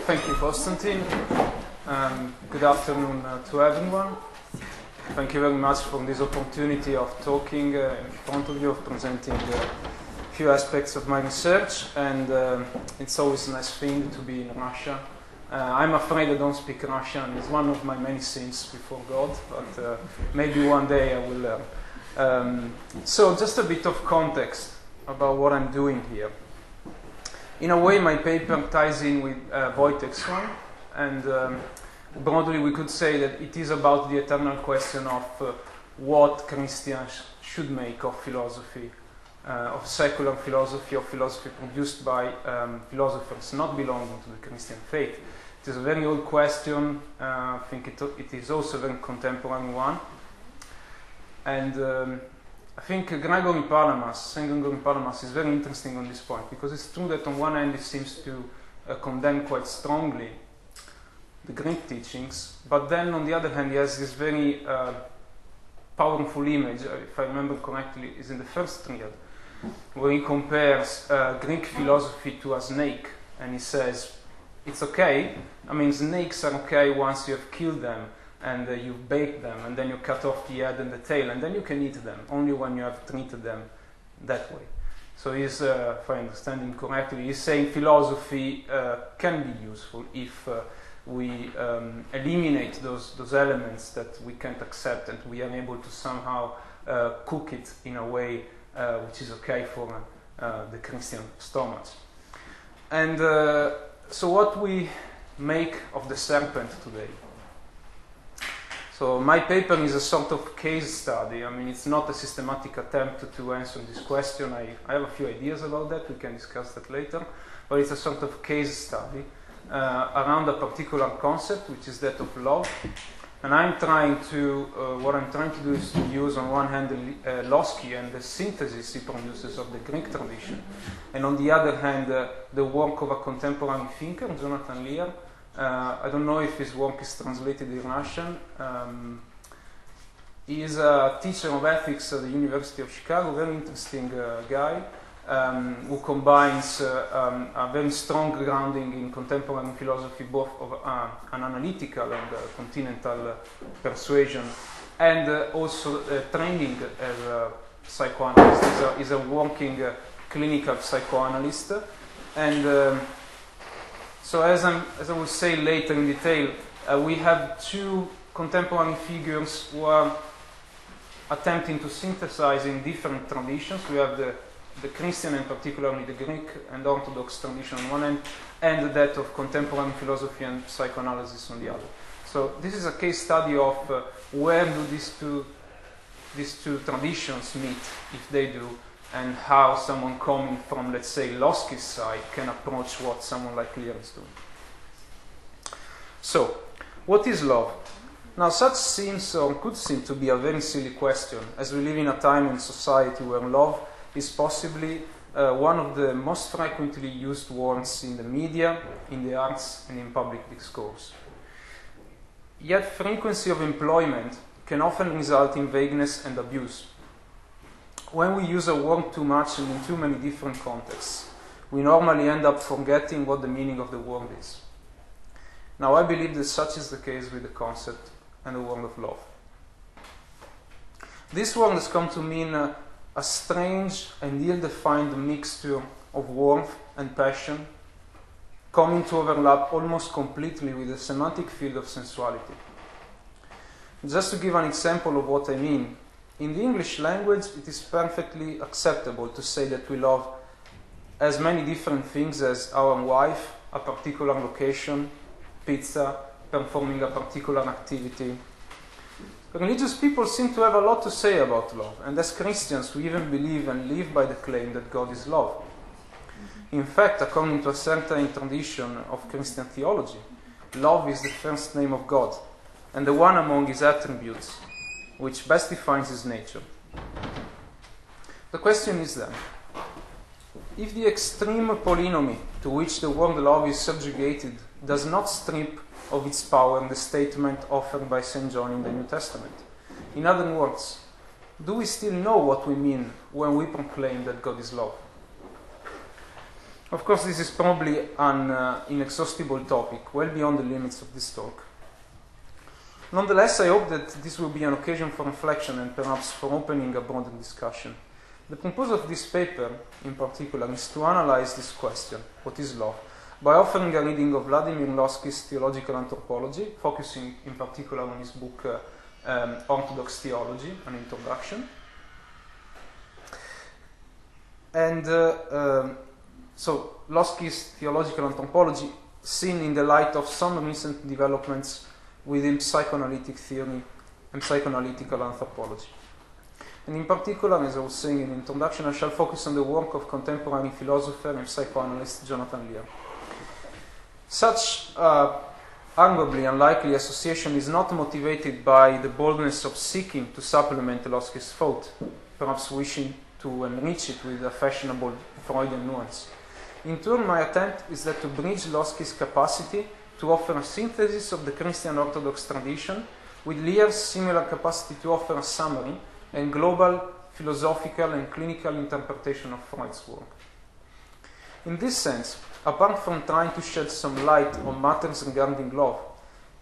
Thank you, Constantine. Good afternoon to everyone. Thank you very much for this opportunity of talking in front of you, of presenting a few aspects of my research. And it's always a nice thing to be in Russia. I'm afraid I don't speak Russian. It's one of my many sins before God, but maybe one day I will learn. So just a bit of context about what I'm doing here. In a way, my paper ties in with Wojtek's one, and broadly we could say that it is about the eternal question of what Christians should make of philosophy, of secular philosophy, of philosophy produced by philosophers not belonging to the Christian faith. It is a very old question. I think it is also a very contemporary one. And I think Saint Gregory Palamas is very interesting on this point, because it's true that on one hand it seems to condemn quite strongly the Greek teachings, but then on the other hand he has this very powerful image, if I remember correctly, is in the first triad, where he compares Greek philosophy to a snake, and he says, it's okay, I mean snakes are okay once you have killed them, and you bake them, and then you cut off the head and the tail, and then you can eat them, only when you have treated them that way. So he's, if I understand him correctly, he's saying philosophy can be useful if we eliminate those elements that we can't accept, and we are able to somehow cook it in a way which is okay for the Christian stomach. And so what we make of the serpent today? So my paper is a sort of case study. I mean, it's not a systematic attempt to answer this question. I have a few ideas about that. We can discuss that later. But it's a sort of case study around a particular concept, which is that of love. And I'm trying to, what I'm trying to do is to use on one hand Lossky and the synthesis he produces of the Greek tradition, and on the other hand the work of a contemporary thinker, Jonatana Lira. I don't know if his work is translated in Russian. He is a teacher of ethics at the University of Chicago, very interesting guy, who combines a very strong grounding in contemporary philosophy, both of an analytical and continental persuasion, and also training as a psychoanalyst. He's a working clinical psychoanalyst, and so as I will say later in detail, we have two contemporary figures who are attempting to synthesize in different traditions. We have the Christian and particularly the Greek and Orthodox tradition on one end, and that of contemporary philosophy and psychoanalysis on the other. So this is a case study of where do these two traditions meet, if they do, and how someone coming from, let's say, Lossky's side can approach what someone like Lear is doing. So, what is love? Now, such seems or could seem to be a very silly question, as we live in a time in society where love is possibly one of the most frequently used words in the media, in the arts, and in public discourse. Yet, frequency of employment can often result in vagueness and abuse. When we use a word too much and in too many different contexts, we normally end up forgetting what the meaning of the word is. Now, I believe that such is the case with the concept and the word of love. This word has come to mean a strange and ill-defined mixture of warmth and passion, coming to overlap almost completely with the semantic field of sensuality. Just to give an example of what I mean, in the English language, it is perfectly acceptable to say that we love as many different things as our wife, a particular location, pizza, performing a particular activity. Religious people seem to have a lot to say about love, and as Christians, we even believe and live by the claim that God is love. In fact, according to a certain tradition of Christian theology, love is the first name of God, and the one among his attributes, which best defines his nature. The question is then, if the extreme polynomy to which the word love is subjugated does not strip of its power the statement offered by St. John in the New Testament, in other words, do we still know what we mean when we proclaim that God is love? Of course, this is probably an inexhaustible topic, well beyond the limits of this talk. Nonetheless, I hope that this will be an occasion for reflection and perhaps for opening a broader discussion. The purpose of this paper, in particular, is to analyze this question, what is love, by offering a reading of Vladimir Lossky's Theological Anthropology, focusing in particular on his book Orthodox Theology, an introduction. And so Lossky's Theological Anthropology seen in the light of some recent developments within psychoanalytic theory and psychoanalytical anthropology. And in particular, as I was saying in the introduction, I shall focus on the work of contemporary philosopher and psychoanalyst Jonathan Lira. Such arguably unlikely association is not motivated by the boldness of seeking to supplement Lossky's thought, perhaps wishing to enrich it with a fashionable Freudian nuance. In turn, my attempt is that to bridge Lossky's capacity to offer a synthesis of the Christian Orthodox tradition with Lira's similar capacity to offer a summary and global philosophical and clinical interpretation of Freud's work. In this sense, apart from trying to shed some light on matters regarding love,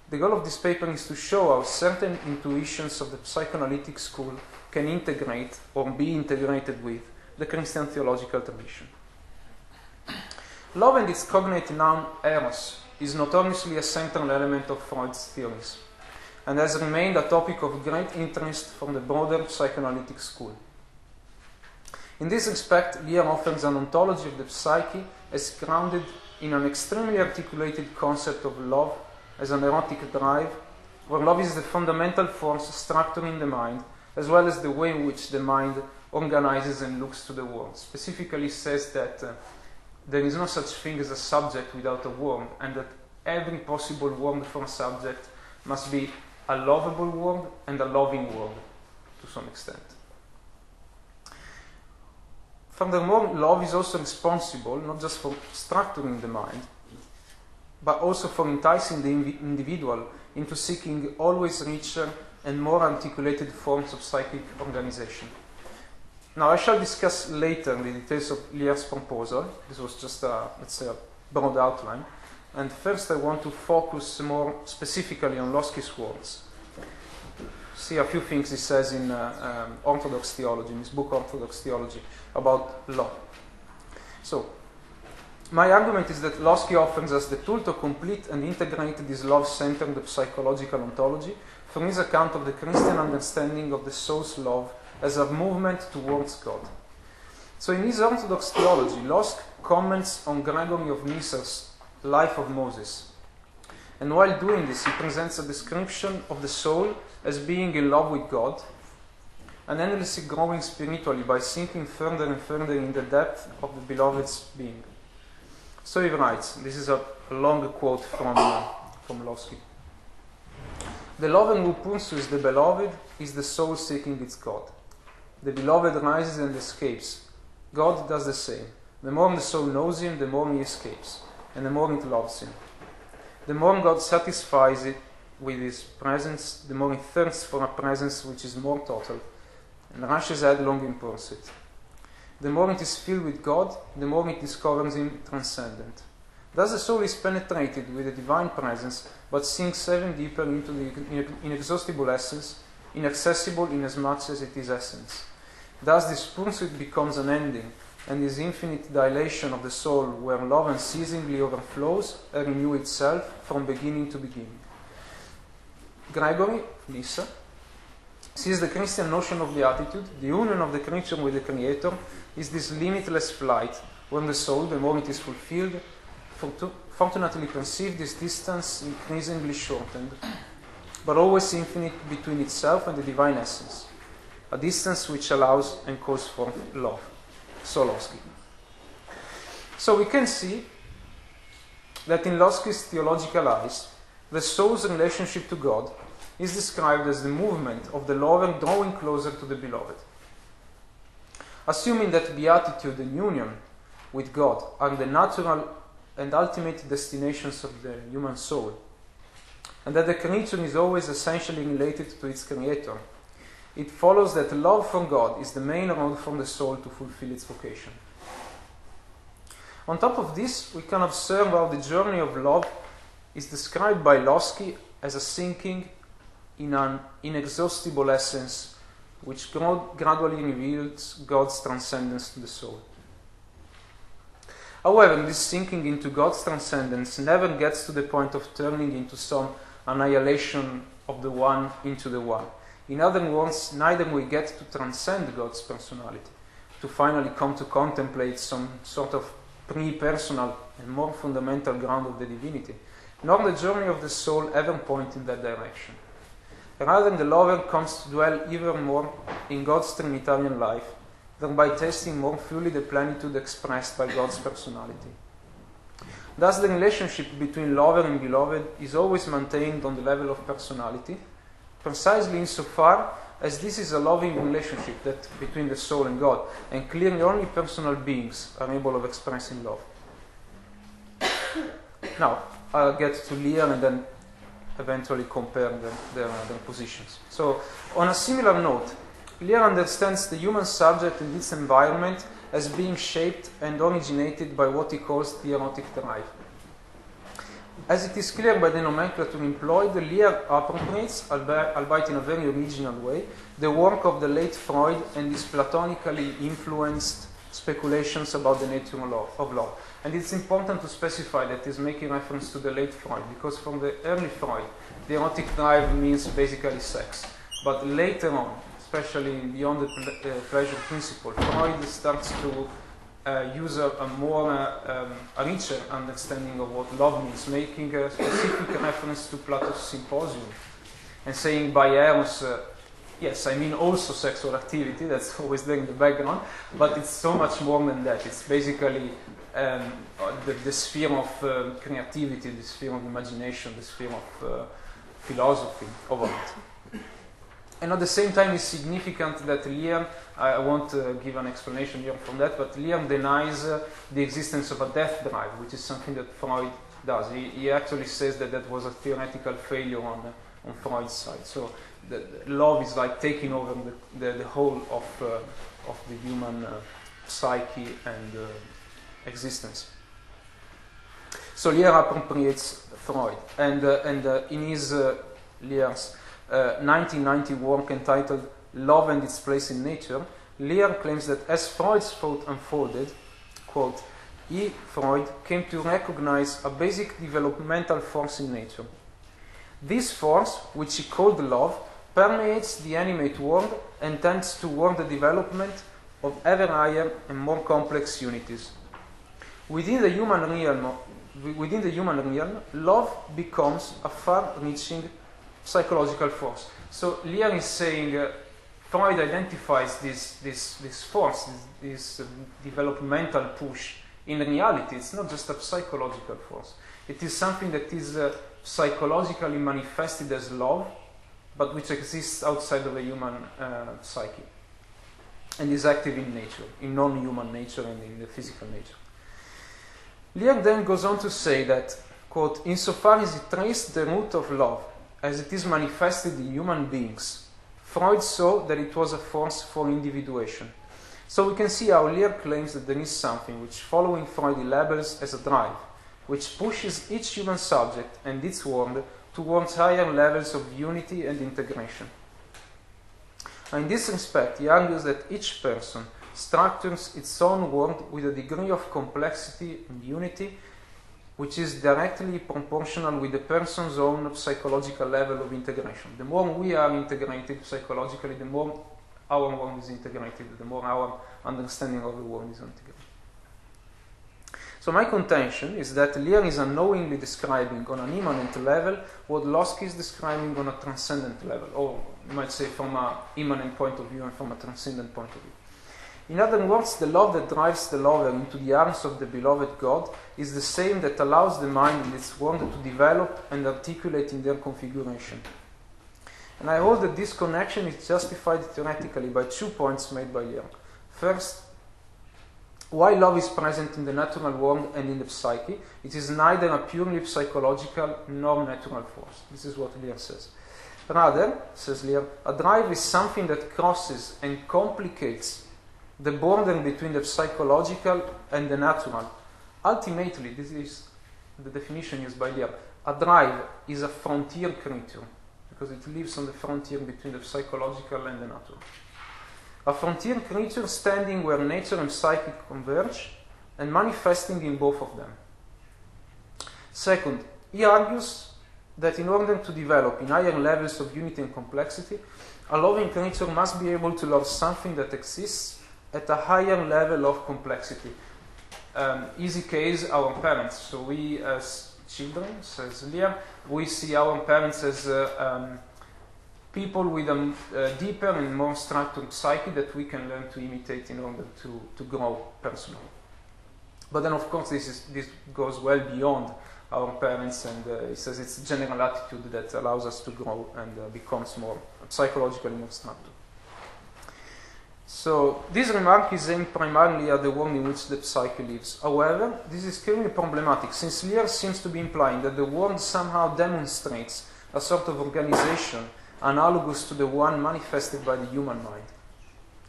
the goal of this paper is to show how certain intuitions of the psychoanalytic school can integrate or be integrated with the Christian theological tradition. Love and its cognate noun eros is notoriously a central element of Freud's theories, and has remained a topic of great interest from the broader psychoanalytic school. In this respect, Lira offers an ontology of the psyche as grounded in an extremely articulated concept of love as an erotic drive, where love is the fundamental force structuring the mind, as well as the way in which the mind organizes and looks to the world. Specifically says that there is no such thing as a subject without a word, and that every possible word for a subject must be a lovable word and a loving word to some extent. Furthermore, love is also responsible not just for structuring the mind, but also for enticing the individual into seeking always richer and more articulated forms of psychic organization. Now, I shall discuss later the details of Lira's proposal. This was just let's say, a broad outline. And first, I want to focus more specifically on Lossky's words. See a few things he says in Orthodox Theology, in his book Orthodox Theology, about love. So, my argument is that Lossky offers us the tool to complete and integrate this love-centered psychological ontology from his account of the Christian understanding of the soul's love as a movement towards God. So in his Orthodox Theology, Lossky comments on Gregory of Nyssa's Life of Moses. And while doing this, he presents a description of the soul as being in love with God and endlessly growing spiritually by sinking further and further in the depth of the beloved's being. So he writes, this is a long quote from Lossky. The lover who pursues the beloved is the soul seeking its God. The beloved rises and escapes. God does the same. The more the soul knows him, the more he escapes, and the more it loves him. The more God satisfies it with his presence, the more it thirsts for a presence which is more total, and rushes headlong in pursuit. The more it is filled with God, the more it discovers him transcendent. Thus the soul is penetrated with the divine presence, but sinks even deeper into the inexhaustible essence, inaccessible inasmuch as it is essence. Thus this pursuit becomes an ending, and this infinite dilation of the soul, where love unceasingly overflows, renew itself from beginning to beginning. Gregory, Nyssa, sees the Christian notion of beatitude, the union of the creature with the Creator, is this limitless flight, when the soul, the more it is fulfilled, fortunately perceives this distance increasingly shortened, but always infinite between itself and the divine essence, a distance which allows and calls forth love. So Lossky. So we can see that in Lossky's theological eyes, the soul's relationship to God is described as the movement of the lover drawing closer to the beloved. Assuming that beatitude and union with God are the natural and ultimate destinations of the human soul, and that the creature is always essentially related to its creator, it follows that love for God is the main road for the soul to fulfill its vocation. On top of this, we can observe how the journey of love is described by Lossky as a sinking in an inexhaustible essence which gradually reveals God's transcendence to the soul. However, this sinking into God's transcendence never gets to the point of turning into some annihilation of the one into the one. In other words, neither we get to transcend God's personality, to finally come to contemplate some sort of pre-personal and more fundamental ground of the divinity, nor the journey of the soul ever point in that direction. Rather, the lover comes to dwell ever more in God's Trinitarian life, thereby tasting more fully the plenitude expressed by God's personality. Thus, the relationship between lover and beloved is always maintained on the level of personality, precisely insofar as this is a loving relationship that between the soul and God, and clearly only personal beings are able of expressing love. Now, I'll get to Lear and then eventually compare their positions. So, on a similar note, Lear understands the human subject and its environment as being shaped and originated by what he calls the erotic drive. As it is clear by the nomenclature employed, Lear appropriates, albeit in a very original way, the work of the late Freud and his platonically influenced speculations about the nature of love. And it's important to specify that he's making reference to the late Freud, because from the early Freud, the erotic drive means basically sex. But later on, especially beyond the pleasure principle, Freud starts to use a richer understanding of what love means, making a specific reference to Plato's Symposium, and saying by eros, yes, I mean also sexual activity, that's always there in the background, but it's so much more than that. It's basically the sphere of creativity, the sphere of imagination, the sphere of philosophy of art. And at the same time, it's significant that Lear, I won't give an explanation here from that, but Lear denies the existence of a death drive, which is something that Freud does. He actually says that that was a theoretical failure on Freud's side. So love is like taking over the whole of the human psyche and existence. So Lear appropriates Freud, and in his Lear's 1990 work entitled Love and Its Place in Nature, Lear claims that as Freud's thought unfolded, quote, he, Freud, came to recognize a basic developmental force in nature. This force, which he called love, permeates the animate world and tends toward the development of ever higher and more complex unities. Within the human realm, love becomes a far-reaching psychological force. So Lear is saying Freud identifies this force, this developmental push. In reality, it's not just a psychological force. It is something that is psychologically manifested as love, but which exists outside of the human psyche, and is active in nature, in non-human nature and in the physical nature. Lear then goes on to say that, quote, insofar as he traced the root of love, as it is manifested in human beings, Freud saw that it was a force for individuation. So we can see how Lear claims that there is something which, following Freud, he labels as a drive, which pushes each human subject and its world towards higher levels of unity and integration. And in this respect, he argues that each person structures its own world with a degree of complexity and unity which is directly proportional with the person's own psychological level of integration. The more we are integrated psychologically, the more our world is integrated, the more our understanding of the world is integrated. So my contention is that Lear is unknowingly describing on an immanent level what Lossky is describing on a transcendent level, or you might say from an immanent point of view and from a transcendent point of view. In other words, the love that drives the lover into the arms of the beloved God is the same that allows the mind and its world to develop and articulate in their configuration. And I hold that this connection is justified theoretically by 2 points made by Lear. First, why love is present in the natural world and in the psyche, it is neither a purely psychological nor natural force. This is what Lear says. Rather, says Lear, a drive is something that crosses and complicates the border between the psychological and the natural, ultimately, this is the definition used by Lear, a drive is a frontier creature, because it lives on the frontier between the psychological and the natural. A frontier creature standing where nature and psyche converge and manifesting in both of them. Second, he argues that in order to develop in higher levels of unity and complexity, a loving creature must be able to love something that exists at a higher level of complexity. Easy case, our parents. So we as children, says Lear, we see our parents as people with a deeper and more structured psyche that we can learn to imitate in order to grow personally. But then, of course, this goes well beyond our parents, and he says it's a general attitude that allows us to grow and becomes more psychologically more structured. So this remark is aimed primarily at the world in which the psyche lives. However, this is clearly problematic, since Lear seems to be implying that the world somehow demonstrates a sort of organization analogous to the one manifested by the human mind.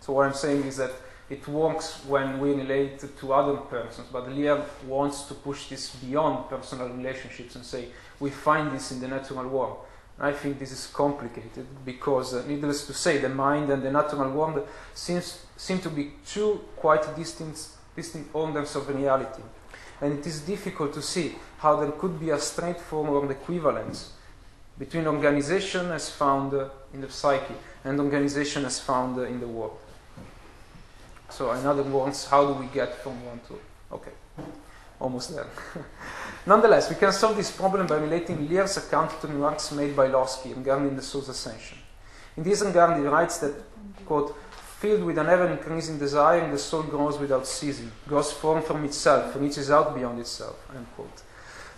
So what I'm saying is that it works when we relate to other persons, but Lear wants to push this beyond personal relationships and say we find this in the natural world. I think this is complicated because, needless to say, the mind and the natural world seem to be two quite distinct orders of reality. And it is difficult to see how there could be a straightforward equivalence between organization as found in the psyche and organization as found in the world. So, in other words, how do we get from one to... Okay, almost there. Nonetheless, we can solve this problem by relating Lear's account to remarks made by Lossky regarding the soul's ascension. In this regard, he writes that, quote, filled with an ever-increasing desire, the soul grows without ceasing, grows forth from itself, reaches out beyond itself, end quote.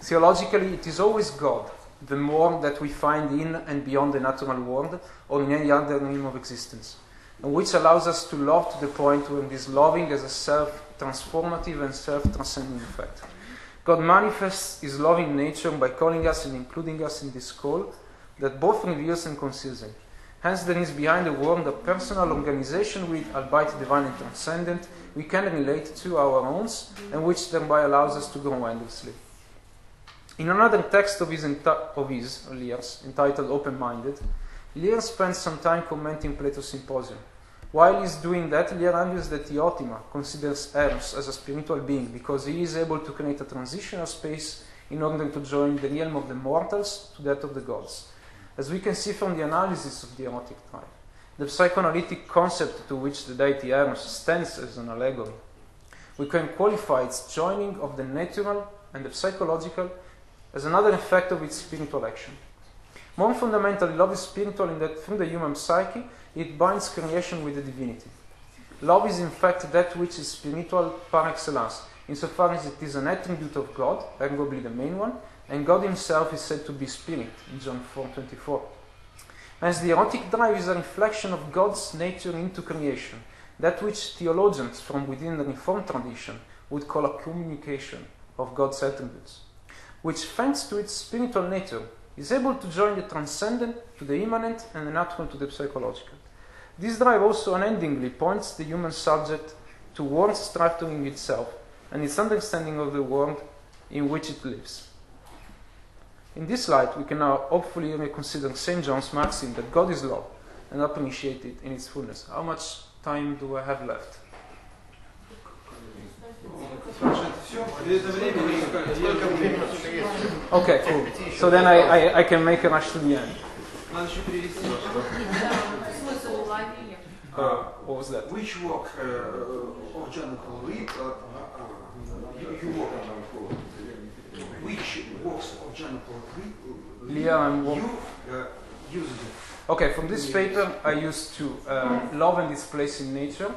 Theologically, it is always God, the more that we find in and beyond the natural world or in any other realm of existence, and which allows us to love to the point where this loving has a self-transformative and self-transcending effect. God manifests his loving nature by calling us and including us in this call that both reveals and conceals him. Hence, there is behind the world a personal organization with, albeit divine and transcendent, we can relate to our own, and which thereby allows us to grow endlessly. In another text of Lear's, entitled Open-Minded, Lear spends some time commenting Plato's Symposium. While he's doing that, Lear argues that Diotima considers Eros as a spiritual being because he is able to create a transitional space in order to join the realm of the mortals to that of the gods. As we can see from the analysis of the erotic drive, the psychoanalytic concept to which the deity Eros stands as an allegory, we can qualify its joining of the natural and the psychological as another effect of its spiritual action. More fundamentally, love is spiritual in that through the human psyche, it binds creation with the divinity. Love is in fact that which is spiritual par excellence, insofar as it is an attribute of God, arguably the main one, and God himself is said to be spirit, in John 4:24. Hence the erotic drive is a reflection of God's nature into creation, that which theologians from within the Reformed tradition would call a communication of God's attributes, which thanks to its spiritual nature is able to join the transcendent to the immanent and the natural to the psychological. This drive also unendingly points the human subject towards structuring itself and its understanding of the world in which it lives. In this light, we can now hopefully reconsider St. John's maxim that God is love and appreciate it in its fullness. How much time do I have left? Okay, cool. So then I can make a rush to the end. What was that? Which work of Jonathan Lira you work on? Which works of Jonathan Lira you used? Okay, from this paper I used to Love and Its Place in Nature,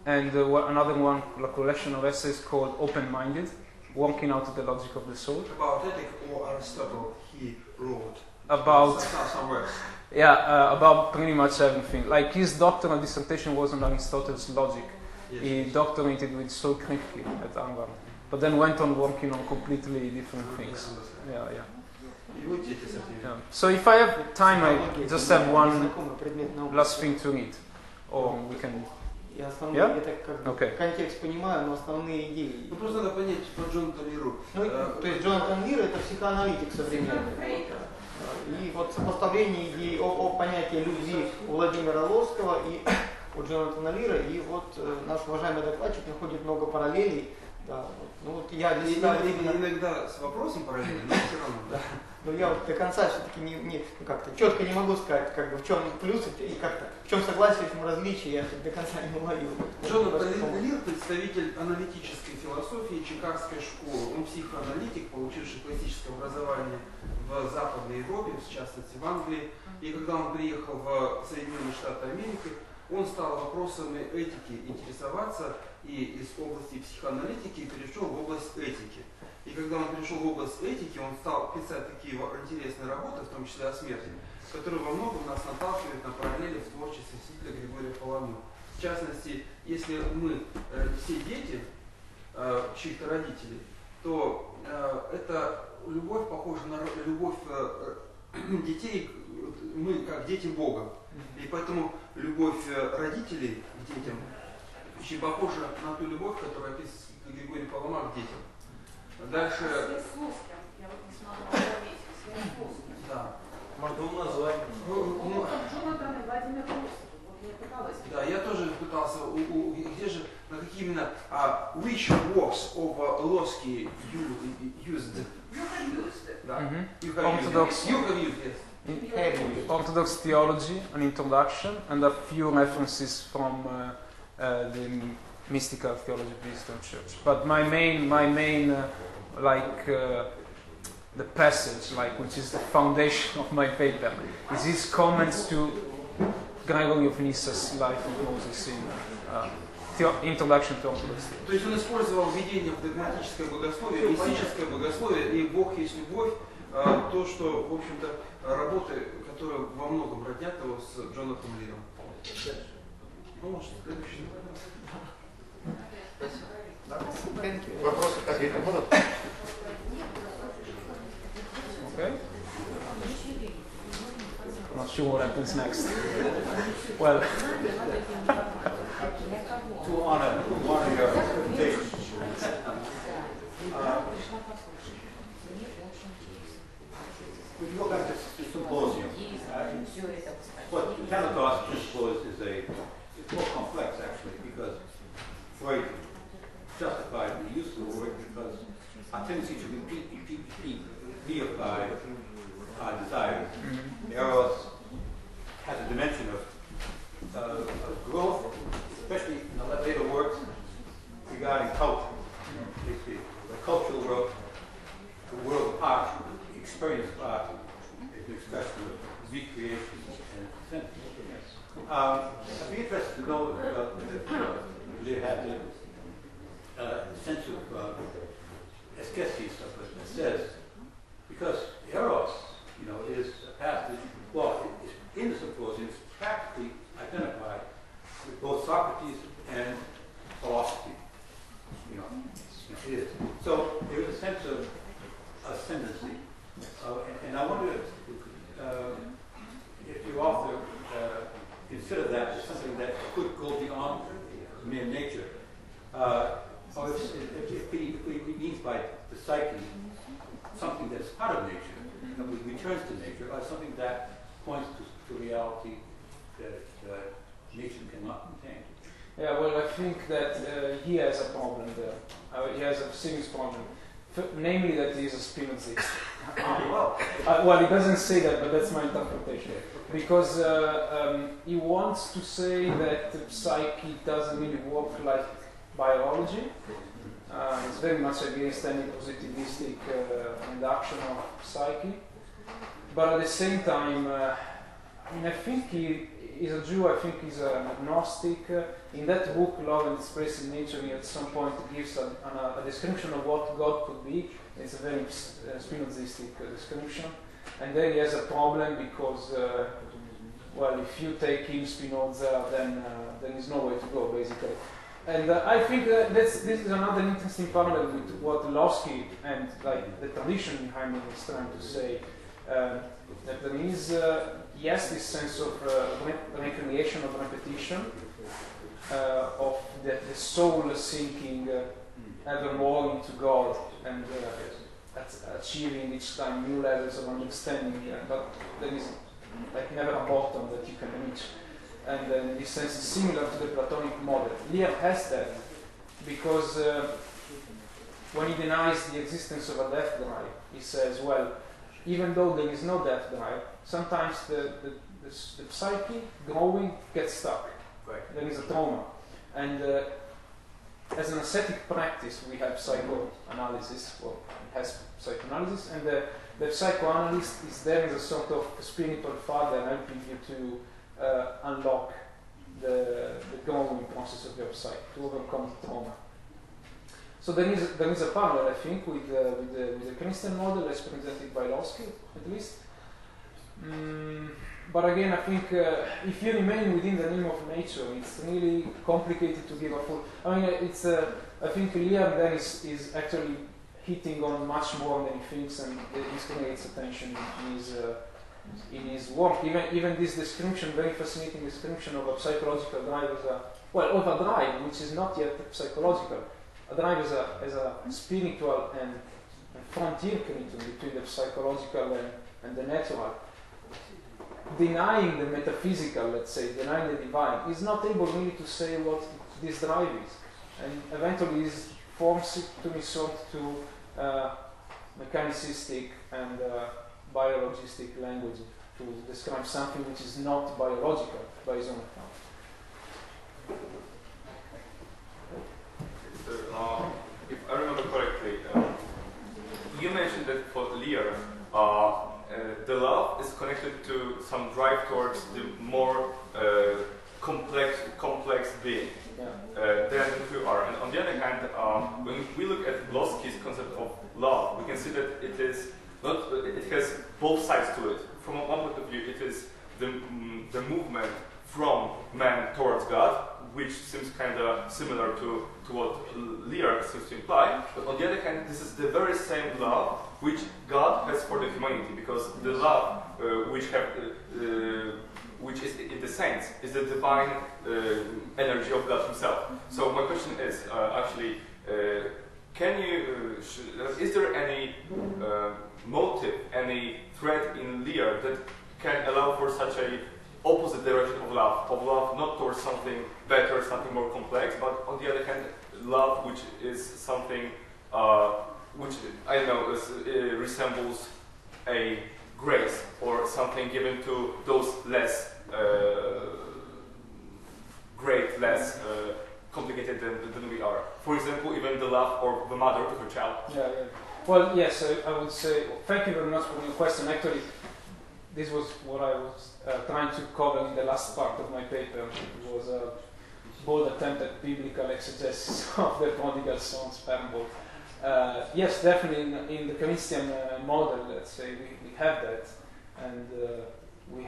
and another one, a collection of essays called Open-Minded, Working Out the Logic of the Soul. About ethic or Aristotle he wrote? About... Some words. Yeah, about pretty much everything. Like his doctoral dissertation was on Aristotle's logic. Yes. He doctorated with Saul Kripke at Harvard, but then went on working on completely different things. Yeah. So if I have time, I just have one last thing to read, or we can. Я основные, Yeah? я так как бы Okay. контекст понимаю, но основные идеи. Ну просто надо понять про Джонатана Лиру. Ну, то есть Джонатан Лира это психоаналитик современный. И вот сопоставление идей о понятии любви у Владимира Лосского и у Джонатана Лира, и вот наш уважаемый докладчик находит много параллелей. Да, вот. Ну вот я для себя иногда с вопросом параллельно, но все равно. Да. Но я вот до конца все-таки ну, как-то четко не могу сказать, как бы в чем плюсы и как-то в чем согласие, в чем различие, я до конца не уловил. Джонатан Лир, представитель аналитической философии Чикагской школы. Он психоаналитик, получивший классическое образование в Западной Европе, в частности в Англии. И когда он приехал в Соединенные Штаты Америки, он стал вопросами этики интересоваться и из области психоаналитики перешел в область этики. И когда он перешел в область этики, он стал писать такие интересные работы, в том числе о смерти, которые во многом нас наталкивают на параллели в творчестве святителя Григория Паламы. В частности, если мы все дети чьих-то родителей, то эта любовь похожа на любовь детей, мы как дети Бога. И поэтому любовь родителей к детям очень похожа на ту любовь, которую описывает Григорий Палама к детям. Дальше... Я вот не смогла заметить. Да. Можно его назвать. Джонатана Владимир Лосский. Вот я пыталась. Да, я тоже пытался, где же, на какие именно, which works of Lossky you used? You have used. Да. You Orthodox. You have used, yes. Orthodox theology, an introduction, and a few references from the mystical theology of the Eastern Church. But my main the passage, which is the foundation of my paper, is his comments to Gregory of Nyssa's Life of Moses in Introduction to Orthodox Theology. То есть он использовал введение в догматическое богословие, мистическое богословие и Бог есть любовь, то, что, в общем-то, работы, которые во многом роднят его с Джонатаном Лиром. Ну, может, следующий. Вопросы какие-то будут? Okay. Not sure what happens next. Well, To honor your presentation. We can go back to the symposium. What Pentecost principle is more complex actually, because Freud justified the use of the word because our tendency to repeat, reify our desires. Eros has a dimension of growth, especially in the later works regarding culture. The cultural world, the world of art, the experience of art, is an expression of recreation and sentiment. I'd be interested to know if they have the sense of ascesis of it that says, because Eros, is a passage, in the symposium, it's practically identified with both Socrates and philosophy. It is. So there is a sense of ascendancy. And I wonder if you author consider that as something that could go beyond mere nature. Or if he means by the psyche something that's part of nature, returns to nature, or something that points to reality that nature cannot contain. yeah, well, I think that he has a problem there. He has a serious problem. Namely, that he is a Spinozist. Well, he doesn't say that, but that's my interpretation. Because he wants to say that the psyche doesn't really work like biology. It's very much against any positivistic induction of psyche. But at the same time, I think he is a Jew, I think he's an agnostic. In that book, Love and Expressive Nature, he at some point gives a description of what God could be. It's a very Spinozistic description. And then he has a problem because, if you take him, Spinoza, then there's no way to go, basically. And I think this is another interesting parallel with what Lossky and the tradition behind it is trying to say. That there is, yes, this sense of recreation, of repetition, of the soul sinking ever more into God and achieving each time new levels of understanding, but there is like never a bottom that you can reach. And in this sense it's similar to the Platonic model. Lear has that because when he denies the existence of a death drive, he says, well, even though there is no death drive, sometimes the psyche growing gets stuck. Right. There is a trauma. And as an ascetic practice, we have psychoanalysis, well, it has psychoanalysis, and the psychoanalyst is there as a sort of spiritual father helping you to unlock the growing process of your psyche, to overcome the trauma. So there is a parallel, I think, with the Christian model as presented by Lossky, at least. But again, I think if you remain within the name of nature, it's really complicated to give a full. I mean, it's. I think Lear then is actually hitting on much more than he thinks, and he creates attention in his work. Even this description, very fascinating description of a psychological drive as of a drive which is not yet psychological. A drive as a spiritual and frontier between the psychological and the natural. Denying the metaphysical, let's say, denying the divine, is not able really to say what this drive is. And eventually is forced to resort to mechanicistic and biologistic language to describe something which is not biological by his own account. If I remember correctly, you mentioned that for Lear, the love is connected to some drive towards the more complex being than who are. And on the other hand, when we look at Lossky's concept of love, we can see that it is not. It has both sides to it. From one point of view, it is the movement from man towards God, which seems kind of similar to what Lear seems to imply. But on the other hand, this is the very same love which God has for the humanity, because the love which is in the saints is the divine energy of God Himself. So my question is actually, is there any motive, any thread in Lear that can allow for such a opposite direction of love not towards something better, something more complex, but on the other hand, love which is something which I don't know resembles a grace or something given to those less great, less complicated than we are. For example, even the love of the mother to her child. Yeah. Well, yes, I would say. Thank you very much for your question. Actually, this was what I was trying to cover in the last part of my paper. It was a bold attempt at biblical exegesis of the prodigal son's parable. Yes, definitely in the Christian model, let's say, we have that, and we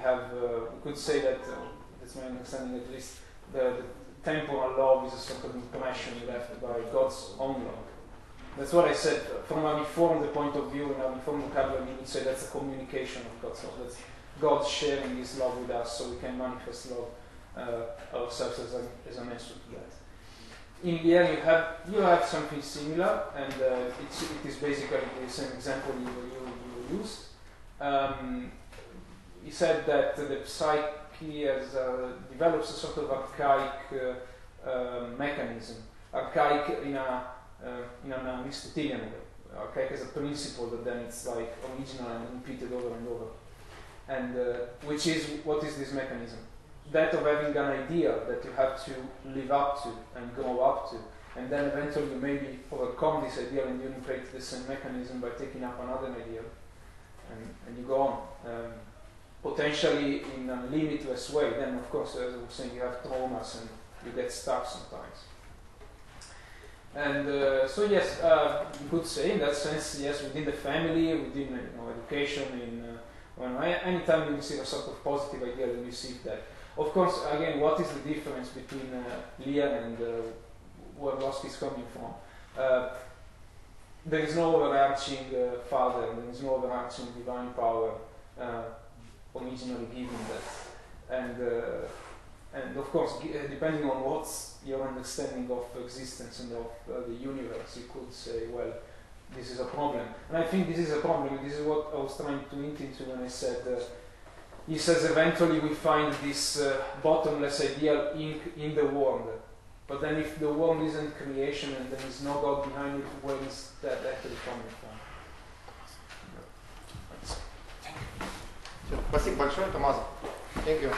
could say that, that's my understanding at least, the temporal love is a sort of impression left by God's own love. That's what I said. From a reformed point of view, in a reformed vocabulary, we would say that's a communication of God's love. That's God sharing His love with us, so we can manifest love ourselves as an answer to that. In the end, you have something similar, and it is basically the same example you used. He said that the psyche develops a sort of archaic mechanism, archaic in an Aristotelian way, archaic as a principle, but then it's like original and repeated over and over. And which is, what is this mechanism? That of having an idea that you have to live up to and grow up to, and then eventually you maybe overcome this idea and you create the same mechanism by taking up another idea, and you go on. Potentially in a limitless way. Then, of course, as I was saying, you have traumas and you get stuck sometimes. And so, yes, you could say in that sense, yes, within the family, within education, anytime you receive a sort of positive idea, you receive that. Of course, again, what is the difference between Lear and where Lossky is coming from? There is no overarching father, there is no overarching divine power originally given that. And And of course, depending on what's your understanding of existence and of the universe, you could say, well, this is a problem. And I think this is a problem. This is what I was trying to hint into when I said, he says eventually we find this bottomless ideal in the world. But then if the world isn't creation and there is no God behind it, where is that actually coming from? Спасибо большое, Томмасо. Thank you.